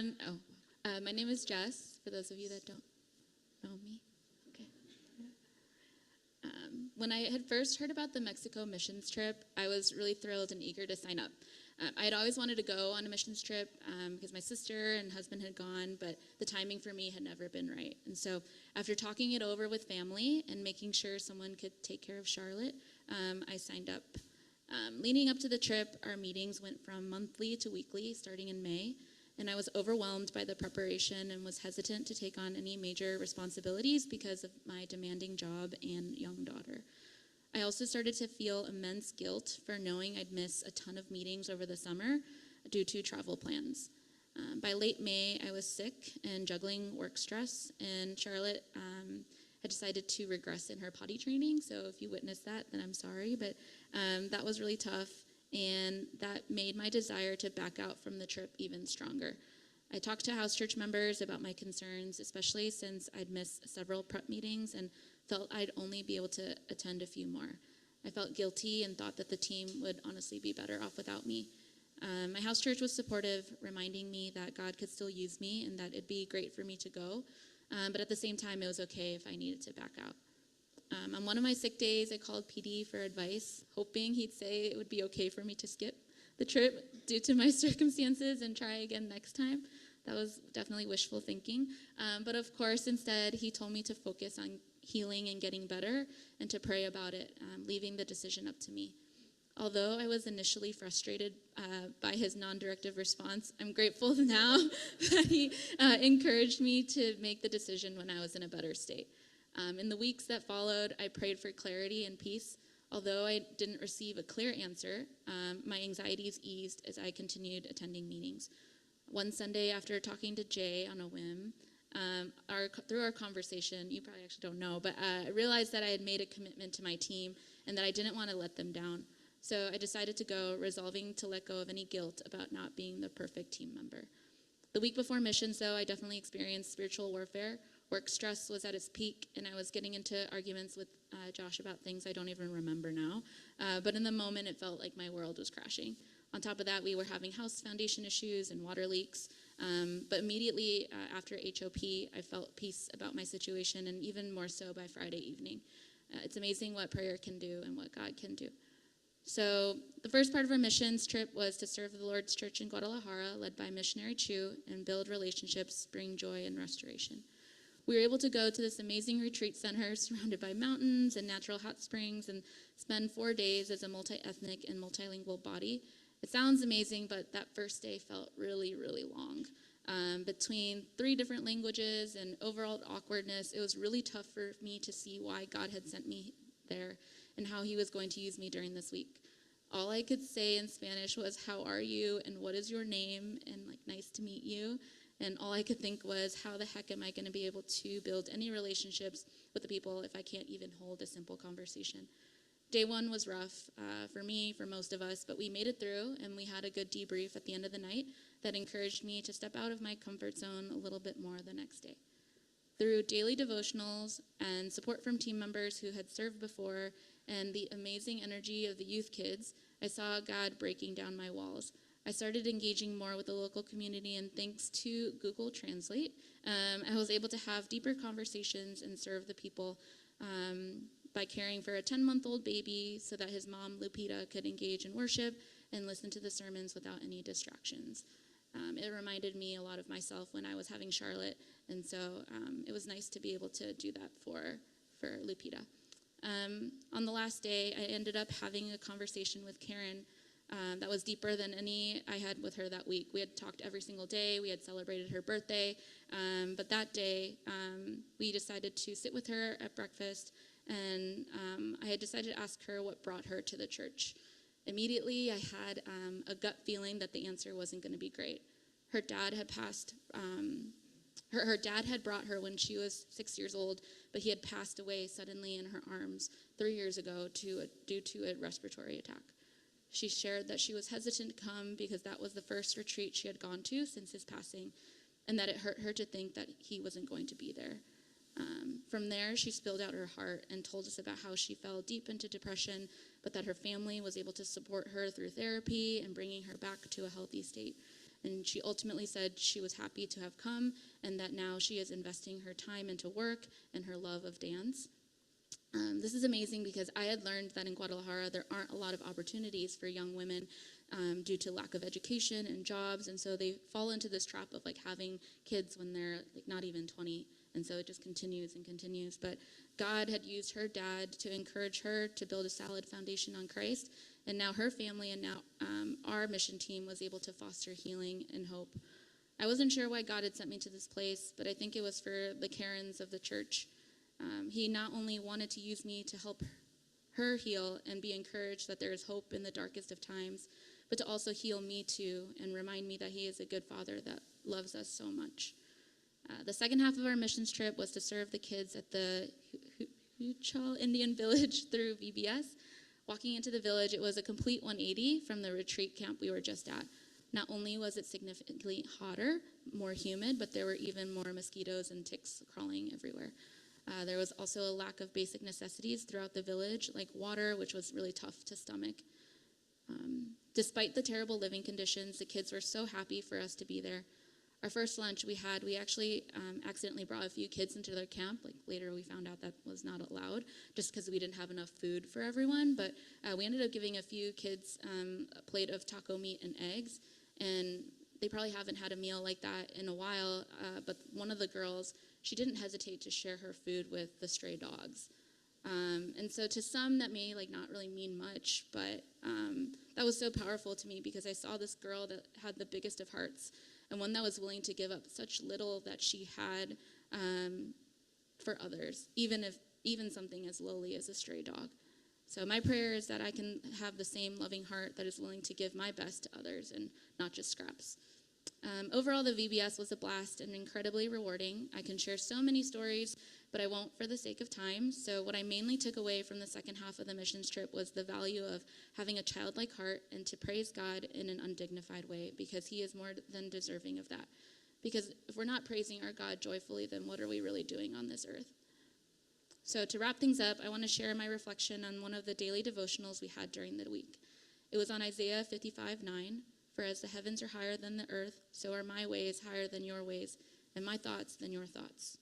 everyone. My name is Jess, for those of you that don't know me. Okay. When I had first heard about the Mexico missions trip, I was really thrilled and eager to sign up. I had always wanted to go on a missions trip because my sister and husband had gone, but the timing for me had never been right. And so after talking it over with family and making sure someone could take care of Charlotte, I signed up. Leading up to the trip, our meetings went from monthly to weekly, starting in May, and I was overwhelmed by the preparation and was hesitant to take on any major responsibilities because of my demanding job and young daughter. I also started to feel immense guilt for knowing I'd miss a ton of meetings over the summer due to travel plans. By late May, I was sick and juggling work stress, and Charlotte had decided to regress in her potty training. So if you witnessed that, then I'm sorry, but that was really tough, and that made my desire to back out from the trip even stronger. I talked to house church members about my concerns, especially since I'd missed several prep meetings and felt I'd only be able to attend a few more. I felt guilty and thought that the team would honestly be better off without me. My house church was supportive, reminding me that God could still use me and that it'd be great for me to go, but at the same time, it was okay if I needed to back out. On one of my sick days, I called PD for advice, hoping he'd say it would be okay for me to skip the trip due to my circumstances and try again next time. That was definitely wishful thinking. But of course, instead, he told me to focus on healing and getting better and to pray about it, leaving the decision up to me. Although I was initially frustrated by his non-directive response, I'm grateful now that he encouraged me to make the decision when I was in a better state. In the weeks that followed, I prayed for clarity and peace. Although I didn't receive a clear answer, my anxieties eased as I continued attending meetings. One Sunday, after talking to Jay on a whim, through our conversation, you probably actually don't know, but I realized that I had made a commitment to my team and that I didn't want to let them down. So I decided to go, resolving to let go of any guilt about not being the perfect team member. The week before missions, though, I definitely experienced spiritual warfare. Work stress was at its peak, and I was getting into arguments with Josh about things I don't even remember now. But in the moment, it felt like my world was crashing. On top of that, we were having house foundation issues and water leaks. But immediately after HOP, I felt peace about my situation, and even more so by Friday evening. It's amazing what prayer can do and what God can do. So the first part of our missions trip was to serve the Lord's Church in Guadalajara, led by Missionary Chu, and build relationships, bring joy and restoration. We were able to go to this amazing retreat center surrounded by mountains and natural hot springs and spend 4 days as a multi-ethnic and multilingual body. It sounds amazing, but that first day felt really, really long. Between 3 different languages and overall awkwardness, it was really tough for me to see why God had sent me there and how he was going to use me during this week. All I could say in Spanish was, "How are you?" and "What is your name?" and "Nice to meet you." And all I could think was, how the heck am I going to be able to build any relationships with the people if I can't even hold a simple conversation? Day 1 was rough for me, for most of us, but we made it through, and we had a good debrief at the end of the night that encouraged me to step out of my comfort zone a little bit more the next day. Through daily devotionals and support from team members who had served before and the amazing energy of the youth kids, I saw God breaking down my walls. I started engaging more with the local community, and thanks to Google Translate, I was able to have deeper conversations and serve the people by caring for a 10-month-old baby so that his mom, Lupita, could engage in worship and listen to the sermons without any distractions. It reminded me a lot of myself when I was having Charlotte, and so it was nice to be able to do that for Lupita. On the last day, I ended up having a conversation with Karen that was deeper than any I had with her that week. We had talked every single day. We had celebrated her birthday. But that day, we decided to sit with her at breakfast, and I had decided to ask her what brought her to the church. Immediately, I had a gut feeling that the answer wasn't going to be great. Her dad had passed. Her dad had brought her when she was 6 years old, but he had passed away suddenly in her arms 3 years ago due to a respiratory attack. She shared that she was hesitant to come because that was the first retreat she had gone to since his passing, and that it hurt her to think that he wasn't going to be there. From there, she spilled out her heart and told us about how she fell deep into depression, but that her family was able to support her through therapy and bringing her back to a healthy state. And she ultimately said she was happy to have come and that now she is investing her time into work and her love of dance. This is amazing because I had learned that in Guadalajara there aren't a lot of opportunities for young women due to lack of education and jobs, and so they fall into this trap of like having kids when they're like not even 20, and so it just continues and continues. But God had used her dad to encourage her to build a solid foundation on Christ, and now her family and now our mission team was able to foster healing and hope. I wasn't sure why God had sent me to this place, but I think it was for the Karens of the church. He not only wanted to use me to help her heal and be encouraged that there is hope in the darkest of times, but to also heal me too and remind me that he is a good father that loves us so much. The second half of our missions trip was to serve the kids at the Huichol Indian Village through VBS. Walking into the village, it was a complete 180 from the retreat camp we were just at. Not only was it significantly hotter, more humid, but there were even more mosquitoes and ticks crawling everywhere. There was also a lack of basic necessities throughout the village, like water, which was really tough to stomach. Despite the terrible living conditions, the kids were so happy for us to be there. Our first lunch we actually accidentally brought a few kids into their camp. Like later we found out that was not allowed just because we didn't have enough food for everyone. But we ended up giving a few kids a plate of taco meat and eggs. And they probably haven't had a meal like that in a while. But one of the girls, she didn't hesitate to share her food with the stray dogs. And so to some that may like not really mean much, but that was so powerful to me because I saw this girl that had the biggest of hearts and one that was willing to give up such little that she had for others, even something as lowly as a stray dog. So my prayer is that I can have the same loving heart that is willing to give my best to others and not just scraps. Overall, the VBS was a blast and incredibly rewarding. I can share so many stories, but I won't for the sake of time. So what I mainly took away from the second half of the missions trip was the value of having a childlike heart and to praise God in an undignified way because he is more than deserving of that. Because if we're not praising our God joyfully, then what are we really doing on this earth? So to wrap things up, I want to share my reflection on one of the daily devotionals we had during the week. It was on Isaiah 55:9. For as the heavens are higher than the earth, so are my ways higher than your ways, and my thoughts than your thoughts.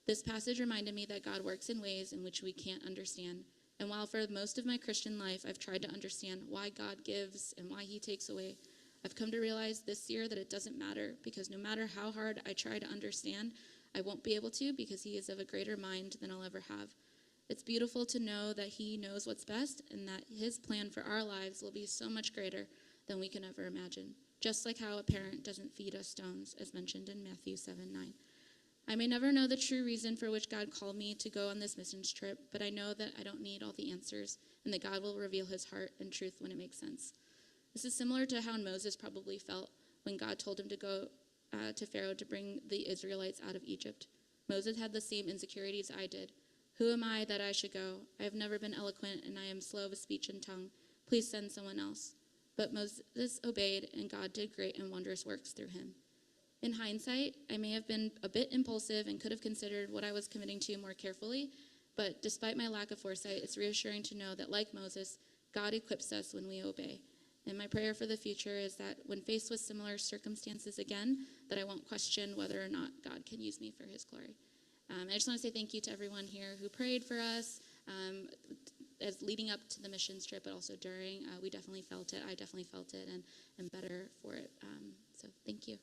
This passage reminded me that God works in ways in which we can't understand. And while for most of my Christian life I've tried to understand why God gives and why he takes away, I've come to realize this year that it doesn't matter, because no matter how hard I try to understand, I won't be able to because he is of a greater mind than I'll ever have. It's beautiful to know that he knows what's best and that his plan for our lives will be so much greater than we can ever imagine, just like how a parent doesn't feed us stones, as mentioned in Matthew 7:9. I may never know the true reason for which God called me to go on this missions trip, but I know that I don't need all the answers and that God will reveal his heart and truth when it makes sense. This is similar to how Moses probably felt when God told him to go to Pharaoh to bring the Israelites out of Egypt. Moses had the same insecurities I did. Who am I that I should go? I have never been eloquent and I am slow of speech and tongue. Please send someone else. But Moses obeyed, and God did great and wondrous works through him. In hindsight, I may have been a bit impulsive and could have considered what I was committing to more carefully, but despite my lack of foresight, it's reassuring to know that, like Moses, God equips us when we obey. And my prayer for the future is that when faced with similar circumstances again, that I won't question whether or not God can use me for his glory. I just want to say thank you to everyone here who prayed for us as leading up to the missions trip, but also during. We definitely felt it. I definitely felt it and better for it. So thank you.